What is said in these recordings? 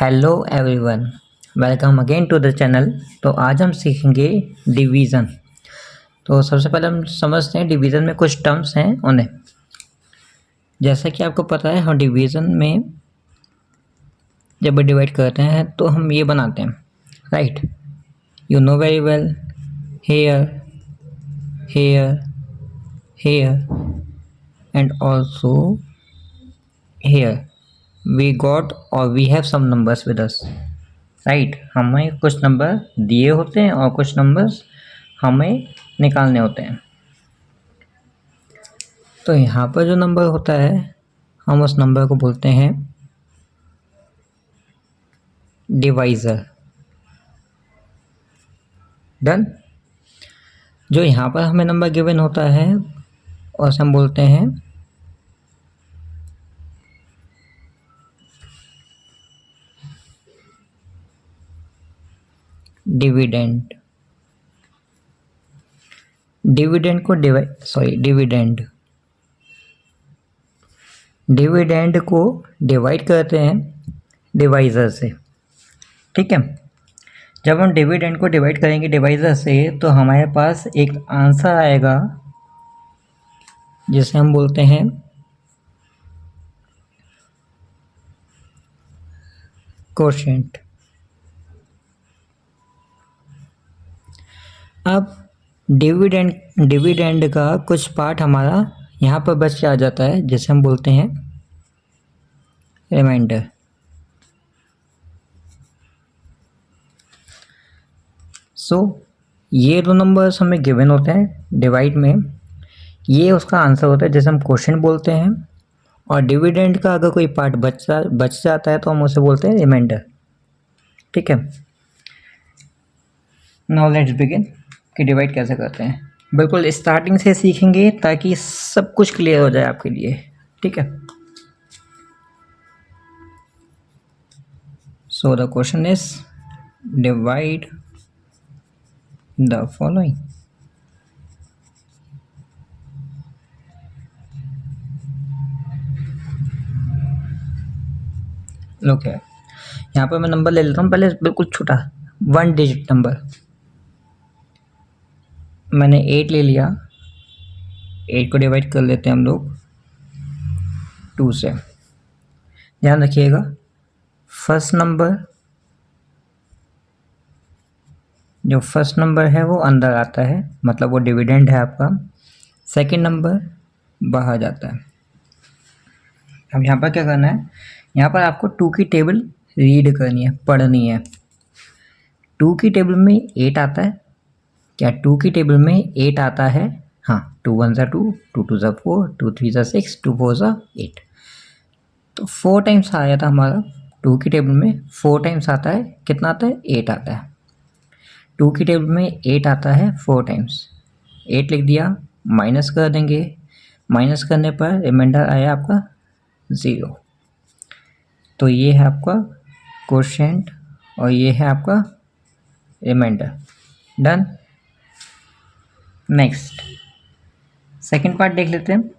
Hello everyone, welcome again to the channel. तो आज हम सीखेंगे डिवीज़न। तो सबसे पहले हम समझते हैं डिवीज़न में कुछ टर्म्स हैं उन्हें। जैसा कि आपको पता है, हम डिवीज़न में जब डिवाइड करते हैं तो हम ये बनाते हैं, right. You know very well, here, here, here and also here we got और we have some numbers with us, right. हमें कुछ नंबर दिए होते हैं और कुछ नंबर्स हमें निकालने होते हैं। तो यहाँ पर जो नंबर होता है हम उस नंबर को बोलते हैं डिवाइज़र। डन। जो यहाँ पर हमें नंबर गिवन होता है और हम बोलते हैं डिविडेंड। डिविडेंड को डिविडेंड को डिवाइड करते हैं डिवाइज़र से, ठीक है। जब हम डिविडेंड को डिवाइड करेंगे डिवाइज़र से तो हमारे पास एक आंसर आएगा जिसे हम बोलते हैं कोशेंट। अब डिविडेंड का कुछ पार्ट हमारा यहाँ पर बच के आ जाता है जिसे हम बोलते हैं रिमाइंडर। सो ये दो नंबर्स हमें गिवन होते हैं डिवाइड में, ये उसका आंसर होता है जिसे हम क्वोशिएंट बोलते हैं। और डिविडेंड का अगर कोई पार्ट बच जाता है तो हम उसे बोलते हैं रिमाइंडर, ठीक है। नाउ लेट्स बिगिन कि डिवाइड कैसे करते हैं। बिल्कुल स्टार्टिंग से सीखेंगे ताकि सब कुछ क्लियर हो जाए आपके लिए, ठीक है। So the question is divide the following. Okay, यहाँ पर मैं नंबर ले लेता हूँ पहले, बिल्कुल छोटा 1 डिजिट नंबर। मैंने 8 ले लिया। 8 को डिवाइड कर लेते हैं हम लोग 2 से। ध्यान रखिएगा, फर्स्ट नंबर है वो अंदर आता है, मतलब वो डिविडेंड है आपका। सेकंड नंबर बाहर जाता है। अब यहाँ पर क्या करना है, यहाँ पर आपको 2 की टेबल रीड करनी है, पढ़नी है। 2 की टेबल में 8 आता है क्या? 2 की टेबल में 8 आता है, हाँ। 2 1 ज़ा 2, 2 2 ज़ा 4, 2 3 ज़ा 6, 2 4 ज़ा 8। तो 4 टाइम्स आया था हमारा 2 की टेबल में। 4 टाइम्स आता है, कितना आता है? 8 आता है। 2 की टेबल में 8 आता है 4 टाइम्स। 8 लिख दिया, माइनस कर देंगे। माइनस करने पर रिमाइंडर आया आपका 0। तो ये है आपका क्वोशिएंट और ये है आपका remainder. Done. Next second part देख लेते हैं।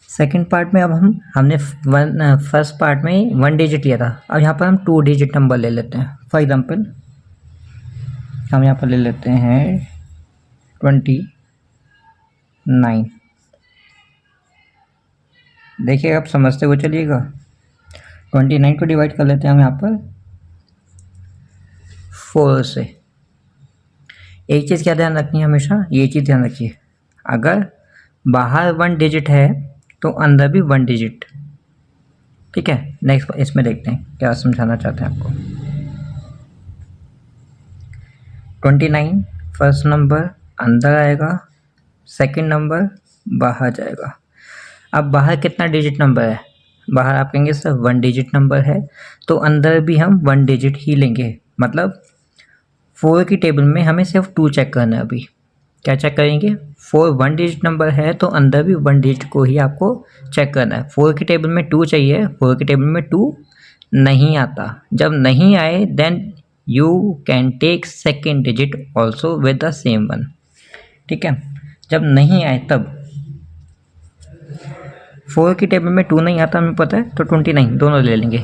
सेकंड पार्ट में अब हमने फर्स्ट पार्ट में 1 डिजिट लिया था, अब यहाँ पर हम 2 डिजिट नंबर ले लेते हैं। फॉर एग्जांपल हम यहाँ पर ले लेते हैं 29। देखिए, आप समझते हुए चलिएगा। 29 को डिवाइड कर लेते हैं हम यहाँ पर 4 से। एक चीज़ क्या ध्यान रखनी है हमेशा, ये चीज़ ध्यान रखिए, अगर बाहर 1 डिजिट है तो अंदर भी 1 डिजिट, ठीक है। नेक्स्ट इसमें देखते हैं क्या समझाना चाहते हैं आपको। 29 फर्स्ट नंबर अंदर आएगा, सेकंड नंबर बाहर जाएगा। अब बाहर कितना डिजिट नंबर है? बाहर आप कहेंगे सर 1 डिजिट नंबर है, तो अंदर भी हम 1 डिजिट ही लेंगे। मतलब 4 की टेबल में हमें सिर्फ 2 चेक करना है। अभी क्या चेक करेंगे? 4 1 डिजिट नंबर है तो अंदर भी 1 डिजिट को ही आपको चेक करना है। 4 की टेबल में 2 चाहिए, 4 की टेबल में 2 नहीं आता। जब नहीं आए then you can take second digit also with the same one. ठीक है, जब नहीं आए तब 4 की टेबल में 2 नहीं आता हमें पता है, तो 29 दोनों ले लेंगे।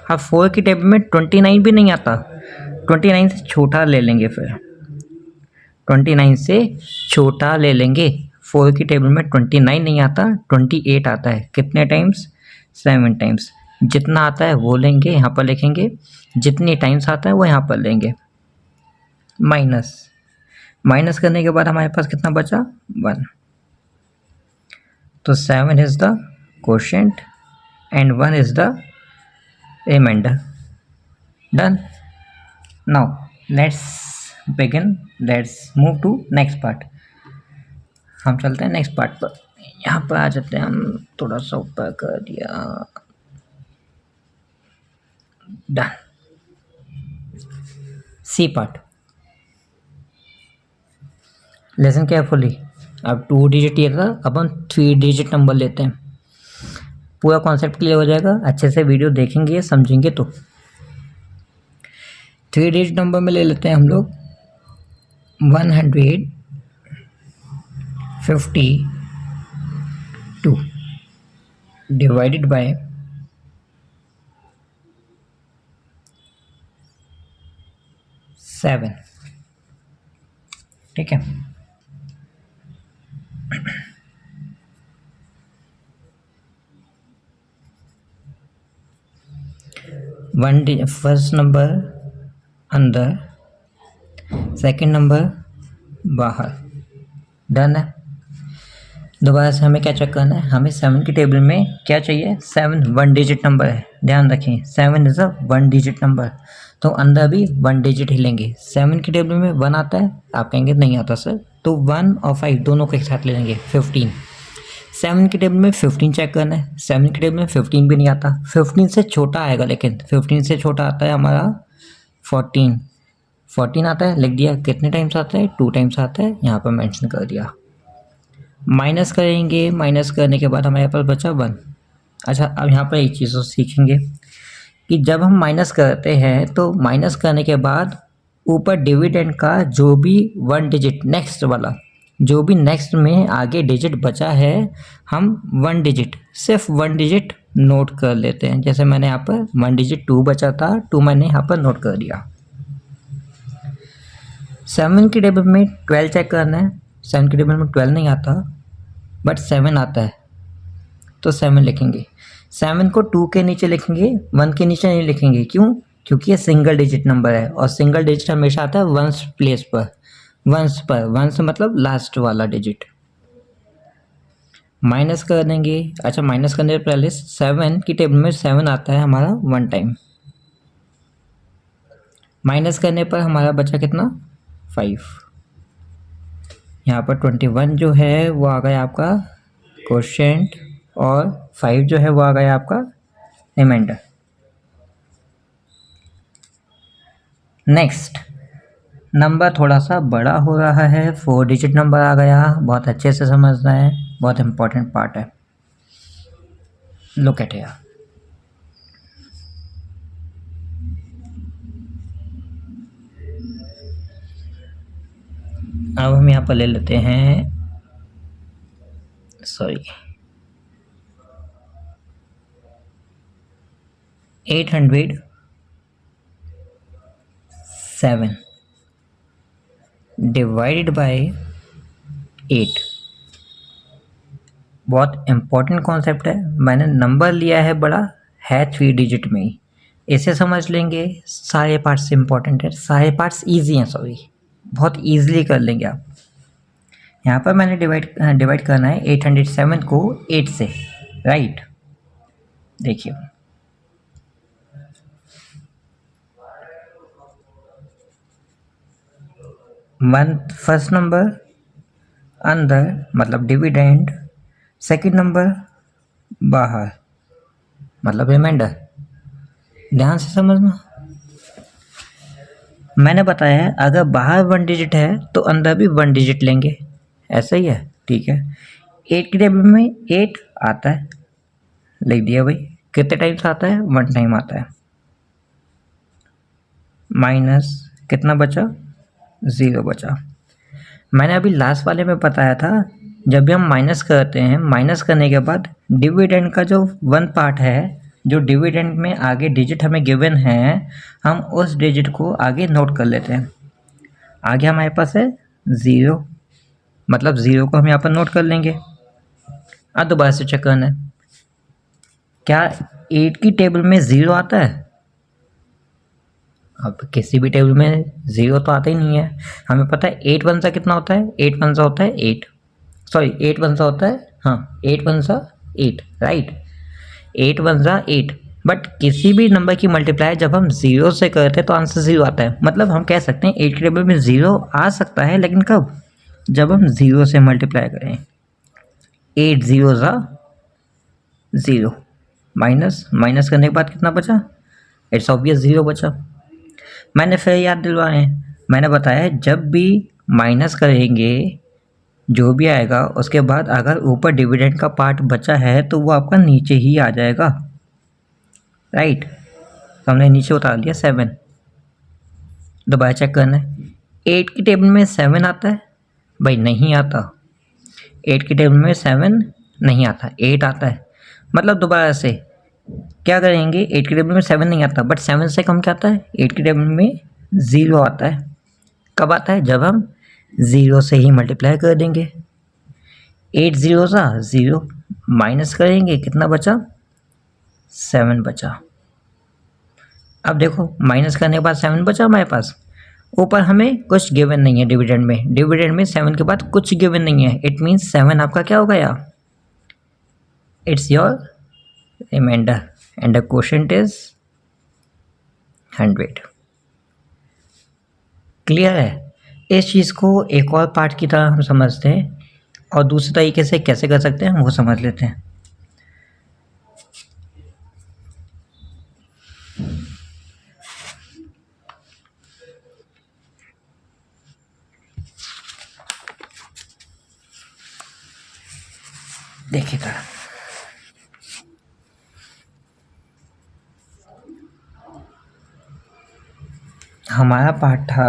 हाँ, 4 की टेबल में 29 भी नहीं आता, 29 से छोटा ले लेंगे, फिर 29 से छोटा ले लेंगे। 4 की टेबल में 29 नहीं आता, 28 आता है। कितने टाइम्स? 7 टाइम्स। जितना आता है वो लेंगे, यहाँ पर लिखेंगे, जितनी टाइम्स आता है वो यहाँ पर लेंगे। माइनस करने के बाद हमारे पास कितना बचा? 1। तो 7 is the quotient and 1 is the remainder. Done. Now let's begin, let's move to next part. हम चलते हैं नेक्स्ट पार्ट पर। यहाँ पर आ जाते हैं हम, थोड़ा सा ऊपर कर दिया। Done. C part, listen carefully. अब 2 डिजिट ये था, अब हम 3 डिजिट नंबर लेते हैं। पूरा कॉन्सेप्ट क्लियर हो जाएगा, अच्छे से वीडियो देखेंगे समझेंगे तो। 3 डिजिट नंबर में ले लेते हैं हम लोग 152 डिवाइडेड बाय 7। ठीक है, फर्स्ट नंबर अंदर, सेकंड नंबर बाहर। डन है। दोबारा से हमें क्या चेक करना है? हमें 7 की टेबल में क्या चाहिए? 7 1 डिजिट नंबर है, ध्यान रखें 7 इज़ अ 1 डिजिट नंबर, तो अंदर भी 1 डिजिट ही लेंगे। 7 की टेबल में 1 आता है, आप कहेंगे नहीं आता सर, तो 1 और 5 दोनों को एक साथ ले लेंगे, 15। 7 की टेबल में 15 चेक करना है, 7 की टेबल में 15 भी नहीं आता, 15 से छोटा आएगा, लेकिन 15 से छोटा आता है हमारा 14 आता है, लिख दिया। कितने टाइम्स आता है? 2 टाइम्स आता है, यहाँ पर मेंशन कर दिया। माइनस करेंगे, माइनस करने के बाद हमारे पास बचा 1। अच्छा, अब यहाँ पर एक चीज़ तो सीखेंगे कि जब हम माइनस करते हैं तो माइनस करने के बाद ऊपर डिविडेंड का जो भी 1 डिजिट नेक्स्ट वाला, जो भी नेक्स्ट में आगे डिजिट बचा है, हम 1 डिजिट, सिर्फ 1 डिजिट नोट कर लेते हैं। जैसे मैंने यहाँ पर 1 डिजिट 2 बचा था, 2 मैंने यहाँ पर नोट कर दिया। 7 की टेबल में 12 चेक करना है, 7 की टेबल में 12 नहीं आता, बट 7 आता है, तो 7 लिखेंगे। 7 को 2 के नीचे लिखेंगे, 1 के नीचे नहीं लिखेंगे। क्यों? क्योंकि ये सिंगल डिजिट नंबर है, और सिंगल डिजिट हमेशा आता है वंस प्लेस पर, वंस मतलब लास्ट वाला डिजिट। माइनस कर देंगे। अच्छा, माइनस करने से पहले 7 की टेबल में 7 आता है हमारा 1 टाइम। माइनस करने पर हमारा बचा कितना? 5। यहाँ पर 21 जो है वो आ गया आपका क्वोशिएंट, और 5 जो है वो आ गया आपका रिमाइंडर। नेक्स्ट नंबर थोड़ा सा बड़ा हो रहा है, 4 डिजिट नंबर आ गया, बहुत अच्छे से समझना है, बहुत इंपॉर्टेंट पार्ट है। Look at here. अब हम यहाँ पर ले लेते हैं, सॉरी, 807 डिवाइडेड बाय 8। बहुत इम्पोर्टेंट कॉन्सेप्ट है, मैंने नंबर लिया है बड़ा, है 3 डिजिट में ही, इसे समझ लेंगे। सारे पार्ट्स इम्पोर्टेंट है, सारे पार्ट्स इजी हैं, सॉरी, बहुत ईजिली कर लेंगे आप। यहाँ पर मैंने डिवाइड करना है 807 को 8 से, राइट। देखिए, 1 फर्स्ट नंबर अंदर मतलब डिविडेंड, सेकंड नंबर बाहर मतलब रिमाइंडर। ध्यान से समझना, मैंने बताया है अगर बाहर 1 डिजिट है तो अंदर भी 1 डिजिट लेंगे, ऐसा ही है, ठीक है। 8 की टेबल में 8 आता है, लिख दिया भाई। कितने टाइम्स आता है? 1 टाइम आता है। माइनस कितना बचा, 0 बचा। मैंने अभी लास्ट वाले में बताया था जब भी हम माइनस करते हैं, माइनस करने के बाद डिविडेंड का जो 1 पार्ट है, जो डिविडेंड में आगे डिजिट हमें गिवन है, हम उस डिजिट को आगे नोट कर लेते हैं। आगे हमारे पास है 0, मतलब 0 को हम यहाँ पर नोट कर लेंगे। अब दोबारा से चेक करना है, क्या 8 की टेबल में 0 आता है? अब किसी भी टेबल में 0 तो आता ही नहीं है। हमें पता है 8 वन सा कितना होता है, 8 वन सा होता है 8, सॉरी 8 वन सा होता है, हाँ 8 वन सा 8, राइट, 8 वन सा 8। बट किसी भी नंबर की मल्टीप्लाई जब हम 0 से करते हैं तो आंसर 0 आता है। मतलब हम कह सकते हैं 8 की टेबल में 0 आ सकता है, लेकिन कब? जब हम 0 से मल्टीप्लाई करें। 8 0 सा 0, माइनस माइनस करने के बाद कितना बचा? इट्स ऑब्वियस 0 बचा। मैंने फिर याद दिलवाए, मैंने बताया जब भी माइनस करेंगे जो भी आएगा, उसके बाद अगर ऊपर डिविडेंड का पार्ट बचा है तो वो आपका नीचे ही आ जाएगा, राइट। तो हमने नीचे उतार लिया 7। दोबारा चेक करना है, 8 की टेबल में 7 आता है? भाई नहीं आता। 8 की टेबल में 7 नहीं आता, 8 आता है। मतलब दोबारा से क्या करेंगे, 8 की टेबल में 7 नहीं आता, बट 7 से कम क्या आता है? 8 की टेबल में 0 आता है। कब आता है? जब हम 0 से ही मल्टीप्लाई कर देंगे। 8 0 सा 0, माइनस करेंगे कितना बचा? 7 बचा। अब देखो माइनस करने के बाद 7 बचा हमारे पास। ऊपर हमें कुछ गिवन नहीं है डिविडेंड में, डिविडेंड में 7 के बाद कुछ गिवन नहीं है। इट मीन्स 7 आपका क्या हो गया? It's your remainder and the quotient is 100। Clear है? इस चीज़ को एक और पार्ट की तरह हम समझते हैं, और दूसरे तरीके से कैसे कर सकते हैं वो समझ लेते हैं। देखिएगा, हमारा पार्ट था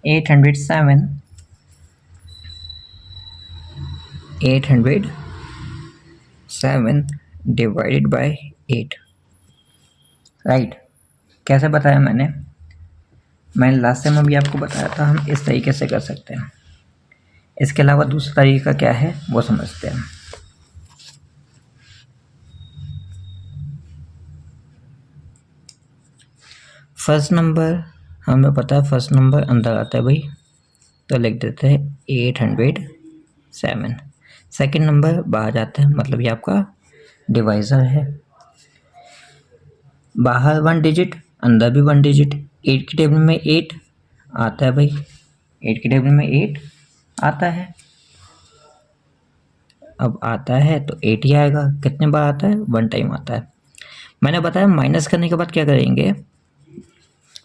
807 डिवाइडेड बाय 8, राइट। कैसे बताया मैंने लास्ट टाइम अभी आपको बताया था, हम इस तरीके से कर सकते हैं। इसके अलावा दूसरा तरीका क्या है वो समझते हैं। फर्स्ट नंबर हमें पता है, फर्स्ट नंबर अंदर आता है भाई, तो लिख देते हैं 807। सेकंड नंबर बाहर जाता है, मतलब ये आपका डिवाइज़र है। बाहर 1 डिजिट, अंदर भी 1 डिजिट। 8 की टेबल में 8 आता है भाई, 8 की टेबल में 8 आता है। अब आता है तो 8 ही आएगा। कितने बार आता है? 1 टाइम आता है। मैंने बताया माइनस करने के बाद क्या करेंगे,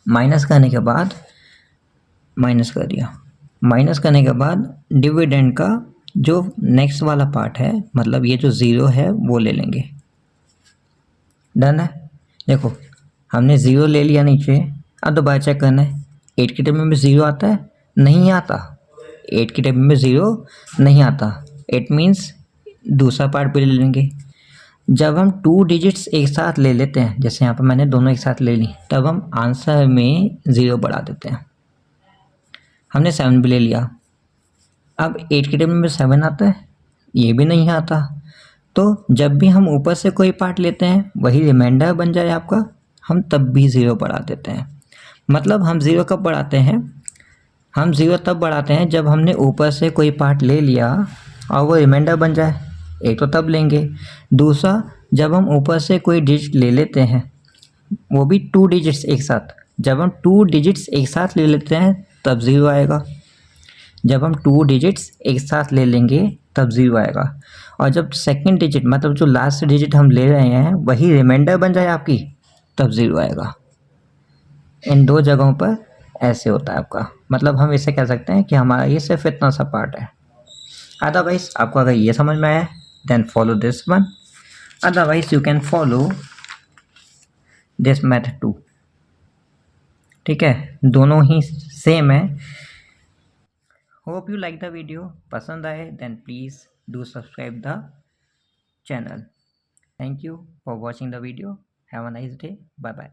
माइनस करने के बाद माइनस कर दिया, माइनस करने के बाद डिविडेंड का जो नेक्स्ट वाला पार्ट है, मतलब ये जो 0 है वो ले लेंगे। डन है? देखो हमने 0 ले लिया नीचे। अब दोबारा चेक करना है, 8 की टेबल में 0 आता है? नहीं आता। 8 की टेबल में 0 नहीं आता। इट मीन्स दूसरा पार्ट भी ले लेंगे। जब हम 2 डिजिट्स एक साथ ले लेते हैं, जैसे यहाँ पर मैंने दोनों एक साथ ले ली, तब हम आंसर में 0 बढ़ा देते हैं। हमने 7 भी ले लिया। अब 8 की टेबल में 7 आता है? ये भी नहीं आता। तो जब भी हम ऊपर से कोई पार्ट लेते हैं, वही रिमाइंडर बन जाए आपका, हम तब भी 0 बढ़ा देते हैं। मतलब हम 0 कब बढ़ाते हैं? हम 0 तब बढ़ाते हैं जब हमने ऊपर से कोई पार्ट ले लिया और वो रिमाइंडर बन जाए। एक तो तब लेंगे, दूसरा जब हम ऊपर से कोई डिजिट ले लेते हैं, वो भी 2 डिजिट्स एक साथ। जब हम 2 डिजिट्स एक साथ ले लेते हैं तब 0 आएगा। जब हम 2 डिजिट्स एक साथ ले लेंगे तब 0 आएगा। और जब सेकंड डिजिट, मतलब जो लास्ट डिजिट हम ले रहे हैं, वही रिमाइंडर बन जाए आपकी, तब 0 आएगा। इन 2 जगहों पर ऐसे होता है आपका। मतलब हम इसे कह सकते हैं कि हमारा ये सिर्फ इतना सा पार्ट है। अदरवाइज आपको अगर ये समझ में आया then follow this one, otherwise you can follow this method too. ठीक है, दोनों ही सेम है। Hope you like the video, पसंद आए देन please do subscribe the channel. Thank you for watching the video, have a nice day, bye bye.